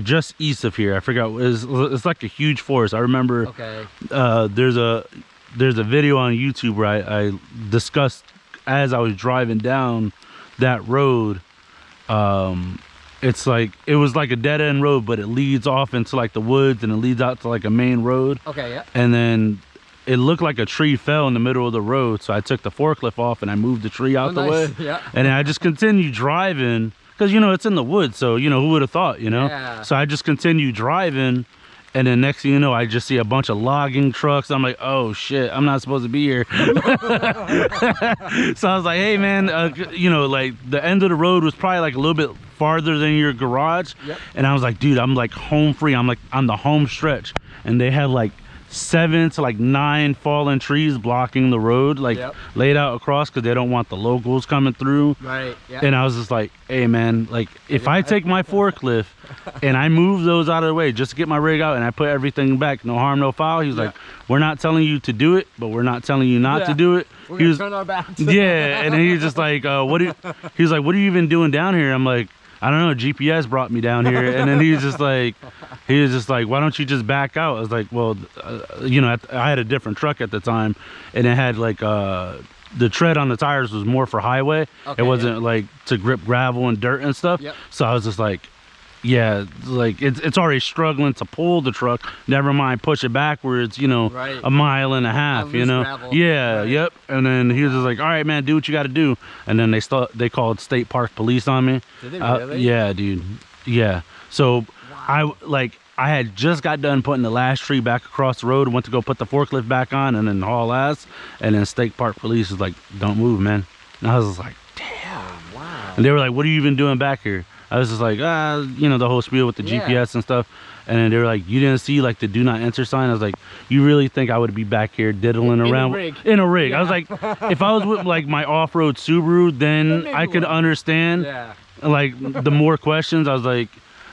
just east of here. I forgot. It's like a huge forest. I remember. Okay. There's a video on YouTube where I discussed as I was driving down that road. It's like it was like a dead end road, but it leads off into like the woods and it leads out to like a main road. Okay. Yeah. And then it looked like a tree fell in the middle of the road, so I took the forklift off and I moved the tree out the way. Yeah. And then I just continued driving because you know it's in the woods, so you know who would have thought, you know. Yeah. So I just continued driving. And then next thing you know, I just see a bunch of logging trucks. I'm like, oh shit, I'm not supposed to be here. So I was like, hey man, you know, like the end of the road was probably like a little bit farther than your garage. Yep. And I was like, dude, I'm like home free. I'm like on the home stretch. And they had like 7 to like 9 fallen trees blocking the road, like laid out across because they don't want the locals coming through. Right. Yeah. And I was just like, hey man, like if I take my forklift and I move those out of the way just to get my rig out and I put everything back, no harm, no foul. He was like, we're not telling you to do it, but we're not telling you not to do it. We're gonna turn our backs. Yeah. And then he was just like, he was like, what are you even doing down here? I'm like, I don't know, GPS brought me down here. And then he was just like, why don't you just back out? I was like, well, you know, I had a different truck at the time and it had like, the tread on the tires was more for highway. Okay, it wasn't like to grip gravel and dirt and stuff. So I was just like, yeah, like it's already struggling to pull the truck, never mind push it backwards, you know, a mile and a half, you know. Gravel. Yeah, yep. And then he was just like, all right man, do what you got to do. And then they called state park police on me. Did they really? Yeah, dude. Yeah. So I had just got done putting the last tree back across the road, went to go put the forklift back on and then haul ass, and then state park police was like, don't move, man. And I was just like, damn. Wow. And they were like, what are you even doing back here? I was just like, you know, the whole spiel with the GPS and stuff. And then they were like, you didn't see like the do not enter sign? I was like, you really think I would be back here diddling around in a rig? I was like, if I was with like my off-road Subaru, then I could understand like the more questions. I was like,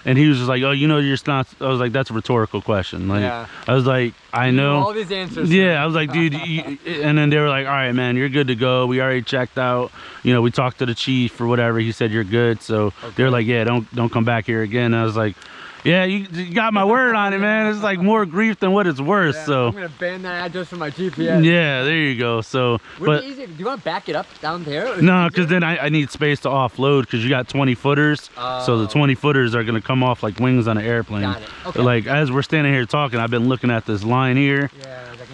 and he was just like, oh, you know, you're not. I was like, that's a rhetorical question. Like, I was like, I know all these answers. Yeah, I was like, dude. And then they were like, all right, man, you're good to go. We already checked out. You know, we talked to the chief or whatever. He said you're good. So they're like, yeah, don't come back here again. And I was like, yeah, you got my word on it, man. It's like more grief than what it's worth. So I'm gonna ban that address from my GPS. Yeah, there you go. So, but easy. Do you want to back it up down there? No, because then I need space to offload because you got 20 footers. So the 20 footers are gonna come off like wings on an airplane. Got it. Okay. Like as we're standing here talking, I've been looking at this line here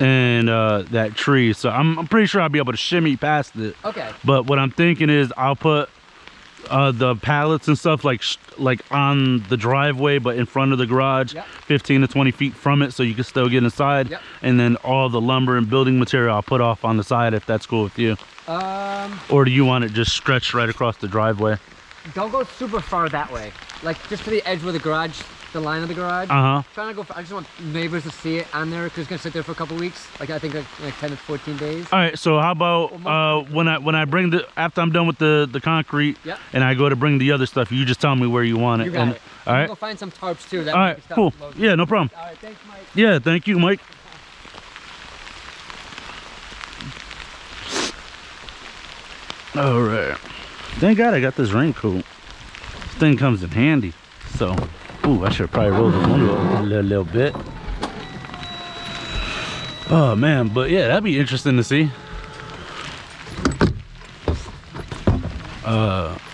and that tree. So I'm pretty sure I'll be able to shimmy past it. Okay. But what I'm thinking is I'll put the pallets and stuff like on the driveway but in front of the garage, 15 to 20 feet from it, so you can still get inside. And then all the lumber and building material I'll put off on the side, if that's cool with you. Or do you want it just stretched right across the driveway? Don't go super far that way, like just to the edge where the garage, the line of the garage. Trying to go I just want neighbors to see it on there because it's gonna sit there for a couple weeks, like I think like 10 to 14 days. All right, so how about when I bring after I'm done with the concrete and I go to bring the other stuff, you just tell me where you want it. You got it. All right, go find some tarps too. All right, cool. Yeah, no problem. All right, thanks, Mike. Yeah, thank you, Mike. All right, thank God I got this raincoat. This thing comes in handy. So, ooh, I should probably roll the window up a little bit. Oh man, but yeah, that'd be interesting to see.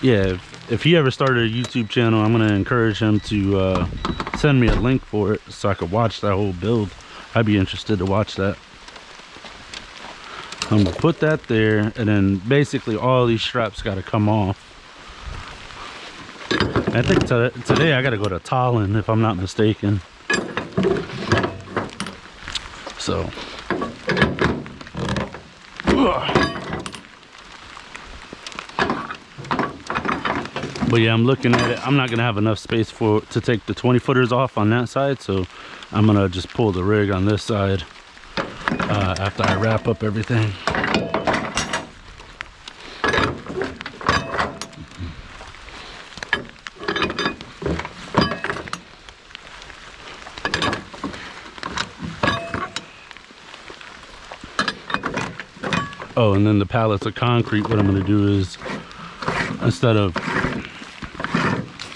Yeah, if he ever started a YouTube channel, I'm gonna encourage him to send me a link for it so I could watch that whole build. I'd be interested to watch that. I'm gonna put that there, and then basically all these straps got to come off. I think today I got to go to Tallinn, if I'm not mistaken. So, but yeah, I'm looking at it. I'm not gonna have enough space to take the 20 footers off on that side, so I'm gonna just pull the rig on this side after I wrap up everything. Oh, and then the pallets of concrete, what I'm going to do is, instead of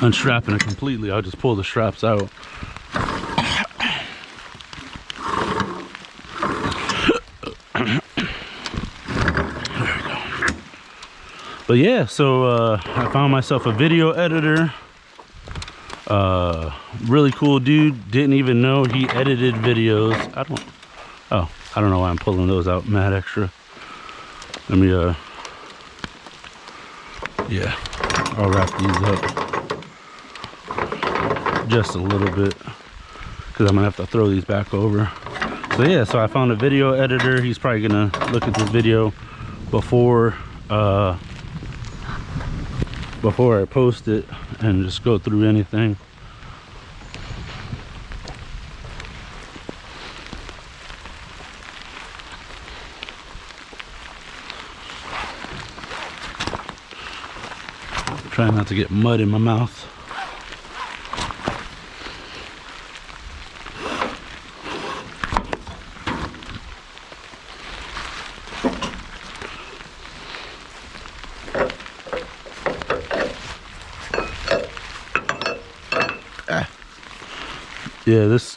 unstrapping it completely, I'll just pull the straps out. But yeah, so I found myself a video editor. Really cool dude. Didn't even know he edited videos. I don't know why I'm pulling those out mad extra. Let me yeah, I'll wrap these up just a little bit because I'm gonna have to throw these back over. So yeah, so I found a video editor. He's probably gonna look at this video before I post it and just go through anything. Trying not to get mud in my mouth. Yeah, this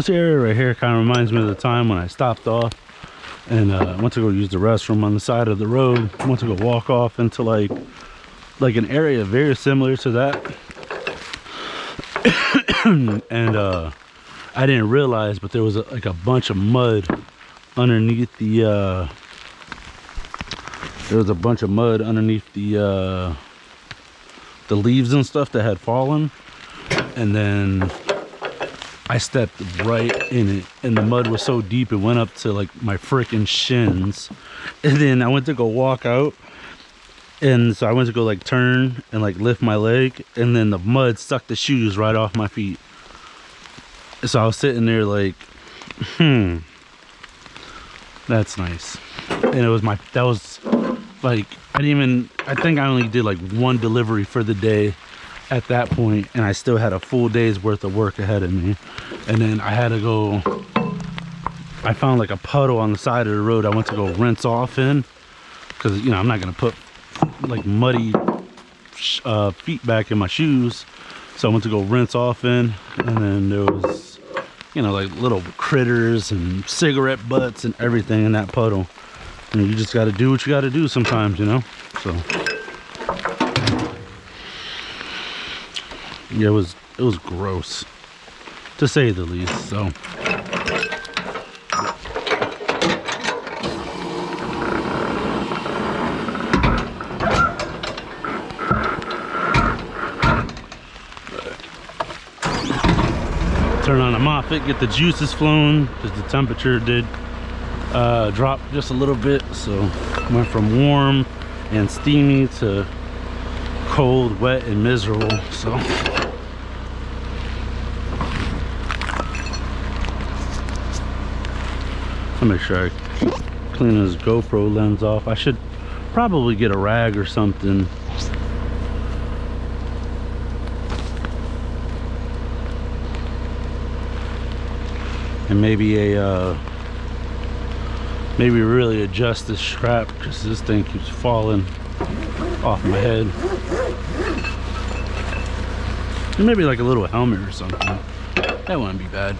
area right here kind of reminds me of the time when I stopped off and went to go use the restroom on the side of the road. Went to go walk off into like an area very similar to that. And I didn't realize, but there was like a bunch of mud underneath the leaves and stuff that had fallen. And then I stepped right in it, and the mud was so deep it went up to like my freaking shins. And then I went to go walk out, and so I went to go like turn and like lift my leg, and then the mud sucked the shoes right off my feet. So I was sitting there like, that's nice. And it was that was like, I think I only did like one delivery for the day at that point, and I still had a full day's worth of work ahead of me. And then I had to go, I found like a puddle on the side of the road I went to go rinse off in, because you know I'm not gonna put like muddy feet back in my shoes. So I went to go rinse off in, and then there was, you know, like little critters and cigarette butts and everything in that puddle. And you just got to do what you got to do sometimes, you know. So yeah, it was gross, to say the least. So turn on the Moffett, get the juices flowing, because the temperature did drop just a little bit. So went from warm and steamy to cold, wet, and miserable. So I'll make sure I keep cleaning this GoPro lens off. I should probably get a rag or something. And maybe maybe really adjust this strap, because this thing keeps falling off my head. And maybe like a little helmet or something. That wouldn't be bad.